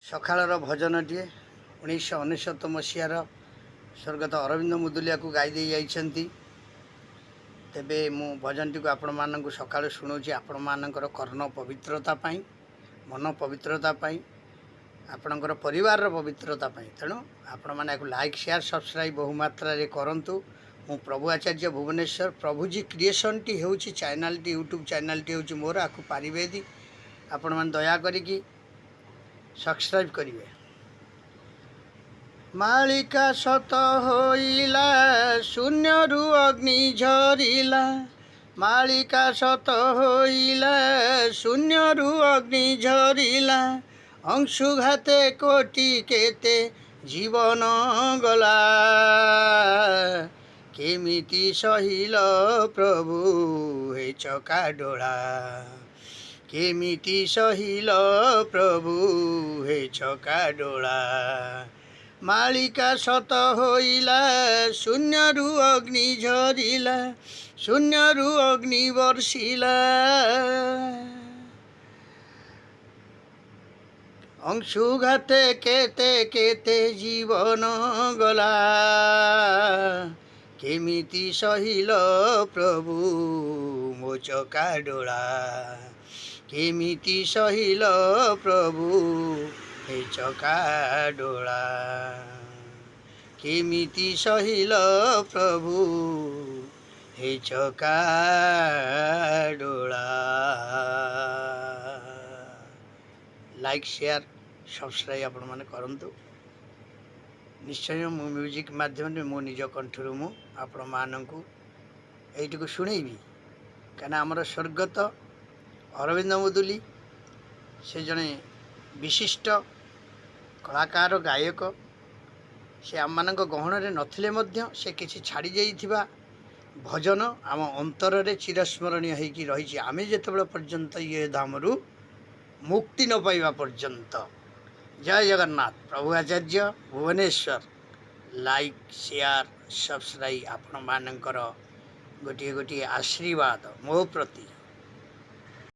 ସକାଳର ଭଜନଟିଏ 1999 ମସିହାର ସ୍ୱର୍ଗତ ଅରବିନ୍ଦ ମୁଦୁଲିଆକୁ ଗାଇ ଦେଇ ଯାଇଛନ୍ତି। ତେବେ ମୁଁ ଭଜନଟିକୁ ଆପଣମାନଙ୍କୁ ସକାଳୁ ଶୁଣାଉଛି ଆପଣମାନଙ୍କର କର୍ଣ୍ଣ ପବିତ୍ରତା ପାଇଁ, ମନ ପବିତ୍ରତା ପାଇଁ, ଆପଣଙ୍କର ପରିବାରର ପବିତ୍ରତା ପାଇଁ। ତେଣୁ ଆପଣମାନେ ଏହାକୁ ଲାଇକ୍, ସେୟାର, ସବସ୍କ୍ରାଇବ୍ ବହୁ ମାତ୍ରାରେ କରନ୍ତୁ। ମୁଁ ପ୍ରଭୁ ଆଚାର୍ଯ୍ୟ ଭୁବନେଶ୍ୱର ପ୍ରଭୁଜୀ କ୍ରିଏସନ୍ଟି ହେଉଛି ଚ୍ୟାନେଲ୍ଟି, ୟୁଟ୍ୟୁବ୍ ଚ୍ୟାନେଲ୍ଟି ହେଉଛି ମୋର। ଆକୁ ପାରିବେ ଯଦି ଆପଣମାନେ ଦୟା କରିକି ସବସ୍କ୍ରାଇବ୍ କରିବେ। ମାଳିକା ସତ ହୋଇଲା, ଶୂନ୍ୟରୁ ଅଗ୍ନି ଝରିଲା। ମାଳିକା ସତ ହୋଇଲା, ଶୂନ୍ୟରୁ ଅଗ୍ନି ଝରିଲା। ଅଂଶୁଘାତେ କୋଟି କେତେ ଜୀବନ ଗଲା। କେମିତି ସହିଲ ପ୍ରଭୁ ହେ ଚକାଡୋଳା। କେମିତି ସହିଲ ପ୍ରଭୁ ହେ ଚକାଡୋଳା। ମାଳିକା ସତ ହୋଇଲା, ଶୂନ୍ୟରୁ ଅଗ୍ନି ଝରିଲା। ଶୂନ୍ୟରୁ ଅଗ୍ନି ବର୍ଷିଲା। ଅଂଶୁଘାତେ କେତେ କେତେ ଜୀବନ ଗଲା। କେମିତି ସହିଲ ପ୍ରଭୁ ମୋ ଚକାଡୋଳା। କେମିତି ସହିଲ ପ୍ରଭୁ ହେ ଚକାଡୋଳା। କେମିତି ସହିଲ ପ୍ରଭୁ ହେ ଚକାଡୋଳା। ଲାଇକ୍, ସେୟାର, ସବସ୍କ୍ରାଇବ୍ ଆପଣମାନେ କରନ୍ତୁ। ନିଶ୍ଚୟ ମୁଁ ମ୍ୟୁଜିକ୍ ମାଧ୍ୟମରେ ମୋ ନିଜ କଣ୍ଠରୁ ମୁଁ ଆପଣମାନଙ୍କୁ ଏଇଟିକୁ ଶୁଣେଇବି। କାହିଁକିନା ଆମର ସ୍ୱର୍ଗତ ଅରବିନ୍ଦ ମୁଦୁଲି ସେ ଜଣେ ବିଶିଷ୍ଟ କଳାକାର, ଗାୟକ। ସେ ଆମମାନଙ୍କ ଗହଣରେ ନଥିଲେ ମଧ୍ୟ ସେ କିଛି ଛାଡ଼ି ଯାଇଥିବା ଭଜନ ଆମ ଅନ୍ତରରେ ଚିରସ୍ମରଣୀୟ ହୋଇକି ରହିଛି। ଆମେ ଯେତେବେଳେ ପର୍ଯ୍ୟନ୍ତ ଇଏ ଧାମରୁ ମୁକ୍ତି ନ ପାଇବା ପର୍ଯ୍ୟନ୍ତ। ଜୟ ଜଗନ୍ନାଥ। ପ୍ରଭୁ ଆଚାର୍ଯ୍ୟ ଭୁବନେଶ୍ୱର। ଲାଇକ୍, ସେୟାର, ସବସ୍କ୍ରାଇବ୍ ଆପଣମାନଙ୍କର ଗୋଟିଏ ଗୋଟିଏ ଆଶୀର୍ବାଦ ମୋ ପ୍ରତି।